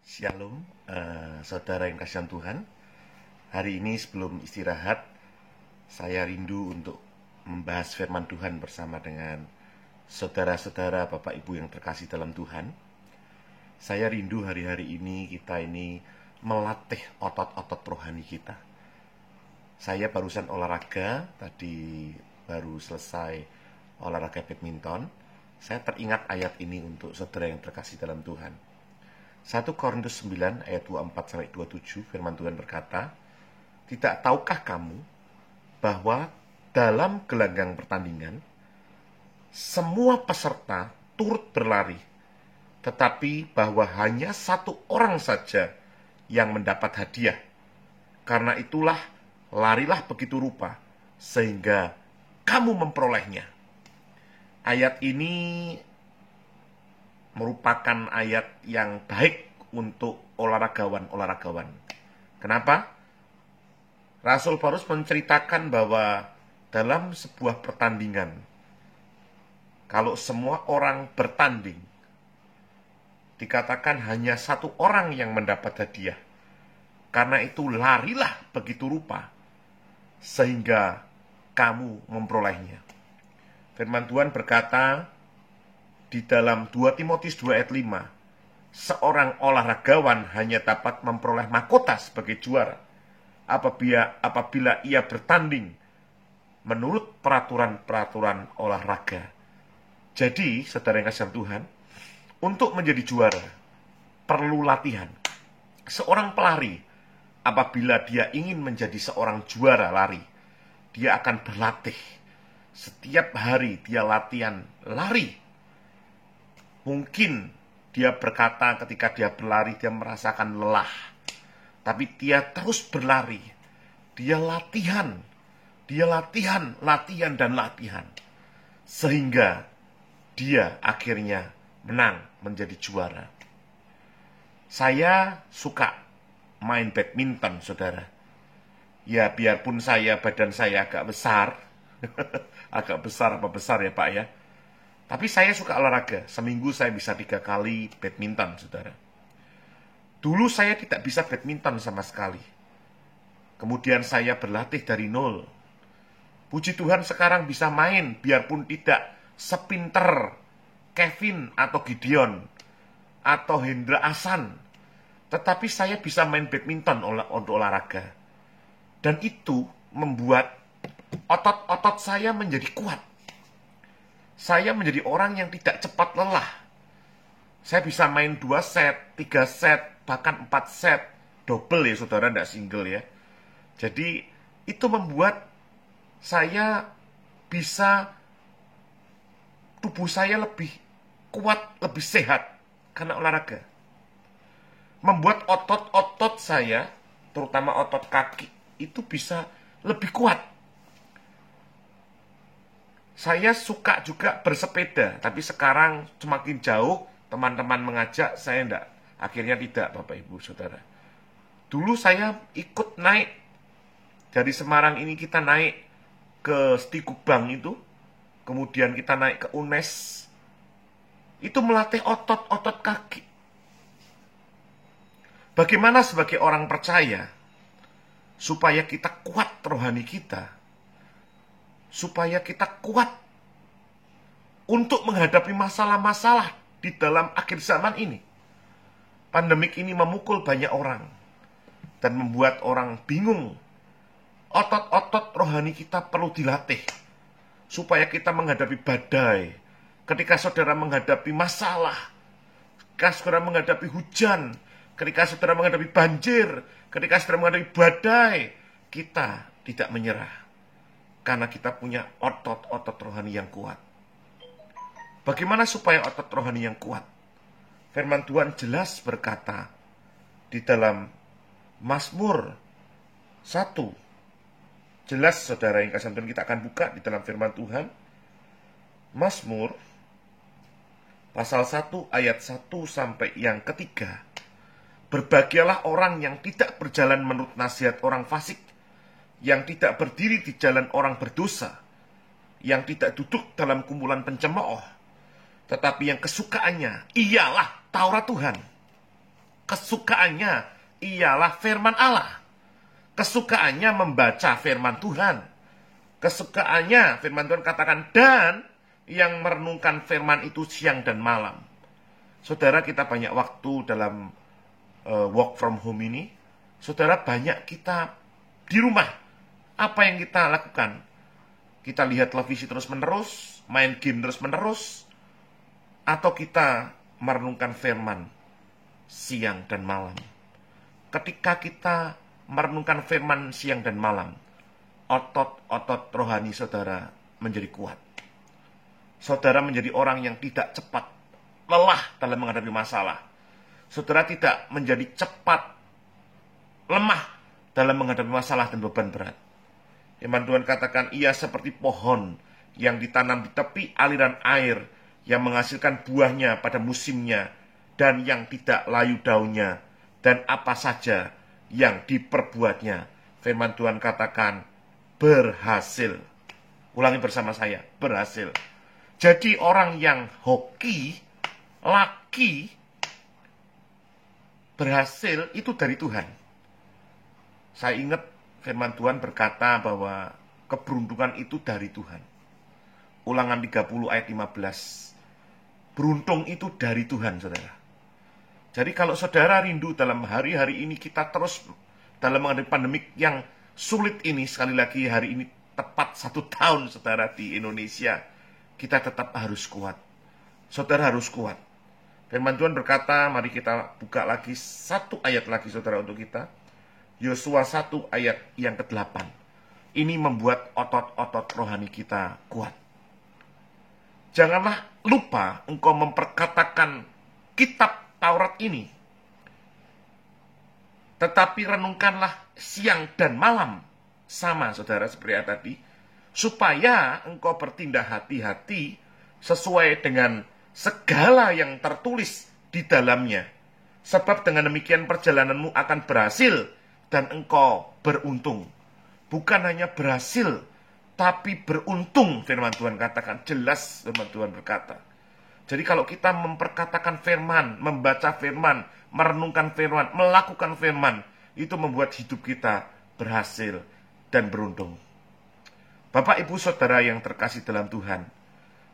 Shalom, saudara yang kasihan Tuhan. Hari ini sebelum istirahat, saya rindu untuk membahas firman Tuhan bersama dengan saudara-saudara, Bapak Ibu yang terkasih dalam Tuhan. Saya rindu hari-hari ini kita ini melatih otot-otot rohani kita. Saya barusan olahraga, tadi baru selesai olahraga badminton. Saya teringat ayat ini untuk saudara yang terkasih dalam Tuhan. 1 Korintus 9 ayat 24-27 firman Tuhan berkata, "Tidak tahukah kamu bahwa dalam gelanggang pertandingan semua peserta turut berlari, tetapi bahwa hanya satu orang saja yang mendapat hadiah? Karena itulah larilah begitu rupa sehingga kamu memperolehnya." Ayat ini merupakan ayat yang baik untuk olahragawan-olahragawan. Kenapa? Rasul Paulus menceritakan bahwa dalam sebuah pertandingan, kalau semua orang bertanding, dikatakan hanya satu orang yang mendapat hadiah. Karena itu larilah begitu rupa sehingga kamu memperolehnya. Firman Tuhan berkata di dalam 2 Timotius 2 ayat 5, seorang olahragawan hanya dapat memperoleh mahkota sebagai juara apabila ia bertanding menurut peraturan-peraturan olahraga. Jadi, saudara yang kasih Tuhan, untuk menjadi juara perlu latihan. Seorang pelari, apabila dia ingin menjadi seorang juara lari, dia akan berlatih. Setiap hari dia latihan lari. Mungkin dia berkata ketika dia berlari dia merasakan lelah. Tapi dia terus berlari. Dia latihan. Dia latihan dan latihan. Sehingga dia akhirnya menang menjadi juara. Saya suka main badminton, saudara. Ya, biarpun badan saya agak besar. Agak besar apa besar ya Pak ya. Tapi saya suka olahraga. Seminggu saya bisa 3 kali badminton, saudara. Dulu saya tidak bisa badminton sama sekali. Kemudian saya berlatih dari nol. Puji Tuhan sekarang bisa main, biarpun tidak sepinter Kevin atau Gideon atau Hendra Asan. Tetapi saya bisa main badminton untuk olahraga. Dan itu membuat otot-otot saya menjadi kuat. Saya menjadi orang yang tidak cepat lelah. Saya bisa main 2 set, 3 set, bahkan 4 set. Double ya saudara, tidak single ya. Jadi itu membuat saya bisa, tubuh saya lebih kuat, lebih sehat karena olahraga. Membuat otot-otot saya, terutama otot kaki, itu bisa lebih kuat. Saya suka juga bersepeda, tapi sekarang semakin jauh, teman-teman mengajak, saya akhirnya tidak, Bapak Ibu Saudara. Dulu saya ikut naik, dari Semarang ini kita naik ke Stikubang itu, kemudian kita naik ke UNES, itu melatih otot-otot kaki. Bagaimana sebagai orang percaya, supaya kita kuat rohani kita, supaya kita kuat untuk menghadapi masalah-masalah di dalam akhir zaman ini. Pandemik ini memukul banyak orang dan membuat orang bingung. Otot-otot rohani kita perlu dilatih supaya kita menghadapi badai. Ketika saudara menghadapi masalah, ketika saudara menghadapi hujan, ketika saudara menghadapi banjir, ketika saudara menghadapi badai, kita tidak menyerah. Karena kita punya otot-otot rohani yang kuat. Bagaimana supaya otot rohani yang kuat? Firman Tuhan jelas berkata di dalam Mazmur 1. Jelas saudara yang kasih Tuhan, kita akan buka di dalam firman Tuhan. Mazmur pasal 1 ayat 1 sampai yang ketiga. Berbahagialah orang yang tidak berjalan menurut nasihat orang fasik, yang tidak berdiri di jalan orang berdosa, yang tidak duduk dalam kumpulan pencemooh, tetapi yang kesukaannya ialah Taurat Tuhan. kesukaannya ialah firman Allah. Kesukaannya membaca firman Tuhan. Kesukaannya firman Tuhan katakan, dan yang merenungkan firman itu siang dan malam. Saudara, kita banyak waktu dalam work from home ini. Saudara, banyak kita di rumah. Apa yang kita lakukan? Kita lihat televisi terus-menerus, main game terus-menerus, atau kita merenungkan firman siang dan malam. Ketika kita merenungkan firman siang dan malam, otot-otot rohani saudara menjadi kuat. Saudara menjadi orang yang tidak cepat lelah dalam menghadapi masalah. Saudara tidak menjadi cepat lemah dalam menghadapi masalah dan beban berat. Firman Tuhan katakan, ia seperti pohon yang ditanam di tepi aliran air, yang menghasilkan buahnya pada musimnya, dan yang tidak layu daunnya, dan apa saja yang diperbuatnya, firman Tuhan katakan, berhasil. Ulangi bersama saya, berhasil. Jadi orang yang hoki, laki, berhasil itu dari Tuhan. Saya ingat firman Tuhan berkata bahwa keberuntungan itu dari Tuhan. Ulangan 30 ayat 15. Beruntung itu dari Tuhan, saudara. Jadi kalau saudara rindu dalam hari-hari ini kita terus dalam menghadapi pandemik yang sulit ini, sekali lagi hari ini tepat 1 tahun saudara di Indonesia, kita tetap harus kuat. Saudara harus kuat. Firman Tuhan berkata, mari kita buka lagi 1 ayat lagi saudara untuk kita. Yosua 1 ayat yang ke-8. Ini membuat otot-otot rohani kita kuat. Janganlah lupa engkau memperkatakan kitab Taurat ini, tetapi renungkanlah siang dan malam. Sama saudara seperti yang tadi, supaya engkau bertindak hati-hati sesuai dengan segala yang tertulis di dalamnya. Sebab dengan demikian perjalananmu akan berhasil dan engkau beruntung. Bukan hanya berhasil, tapi beruntung, firman Tuhan katakan. Jelas firman Tuhan berkata. Jadi kalau kita memperkatakan firman, membaca firman, merenungkan firman, melakukan firman, itu membuat hidup kita berhasil dan beruntung. Bapak, Ibu, Saudara yang terkasih dalam Tuhan,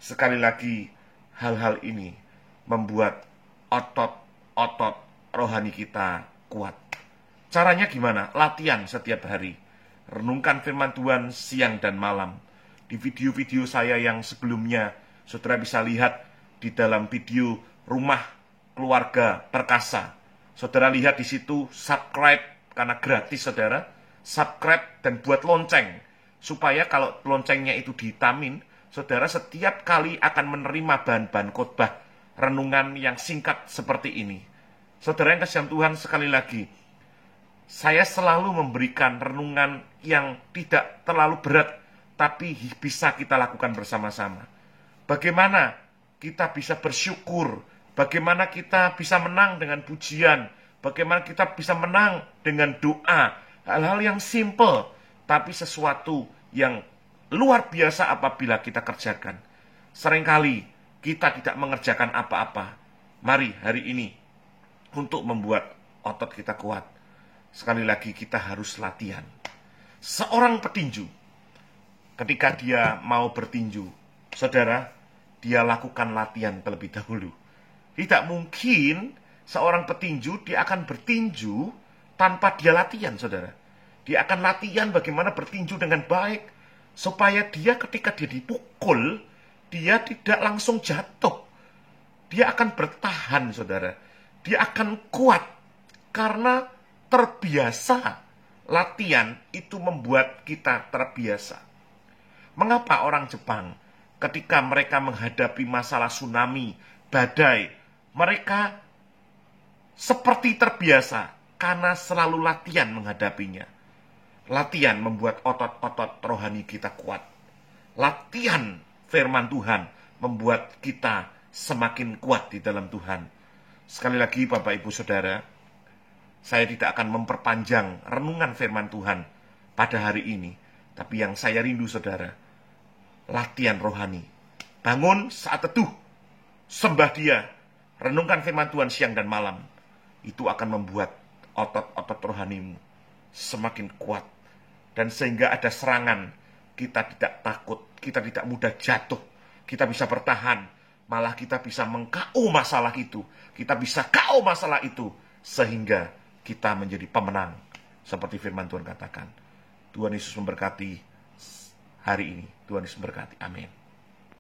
sekali lagi hal-hal ini membuat otot-otot rohani kita kuat. Caranya gimana? Latihan setiap hari. Renungkan firman Tuhan siang dan malam. Di video-video saya yang sebelumnya, saudara bisa lihat di dalam video Rumah Keluarga Perkasa. Saudara lihat di situ, subscribe karena gratis saudara. Subscribe dan buat lonceng. Supaya kalau loncengnya itu dihitamin, saudara setiap kali akan menerima bahan-bahan khotbah renungan yang singkat seperti ini. Saudara yang kasih Tuhan, sekali lagi, saya selalu memberikan renungan yang tidak terlalu berat, tapi bisa kita lakukan bersama-sama. Bagaimana kita bisa bersyukur, bagaimana kita bisa menang dengan pujian, bagaimana kita bisa menang dengan doa. Hal-hal yang simple, tapi sesuatu yang luar biasa apabila kita kerjakan. Seringkali kita tidak mengerjakan apa-apa. Mari hari ini untuk membuat otot kita kuat. Sekali lagi kita harus latihan. Seorang petinju, ketika dia mau bertinju, saudara, dia lakukan latihan terlebih dahulu. Tidak mungkin seorang petinju dia akan bertinju tanpa dia latihan, saudara. Dia akan latihan bagaimana bertinju dengan baik, supaya dia ketika dia dipukul, dia tidak langsung jatuh. Dia akan bertahan, saudara. Dia akan kuat, karena terbiasa. Latihan itu membuat kita terbiasa. Mengapa orang Jepang ketika mereka menghadapi masalah tsunami, badai, mereka seperti terbiasa karena selalu latihan menghadapinya. Latihan membuat otot-otot rohani kita kuat. Latihan firman Tuhan membuat kita semakin kuat di dalam Tuhan. Sekali lagi Bapak Ibu Saudara, saya tidak akan memperpanjang renungan firman Tuhan pada hari ini. Tapi yang saya rindu saudara, latihan rohani. Bangun saat teduh, sembah Dia, renungkan firman Tuhan siang dan malam. itu akan membuat otot-otot rohanimu semakin kuat. Dan sehingga ada serangan, kita tidak takut, kita tidak mudah jatuh, kita bisa bertahan, malah kita bisa meng-KO masalah itu, kita bisa KO masalah itu, sehingga kita menjadi pemenang, seperti firman Tuhan katakan. Tuhan Yesus memberkati hari ini, Tuhan Yesus memberkati, amin.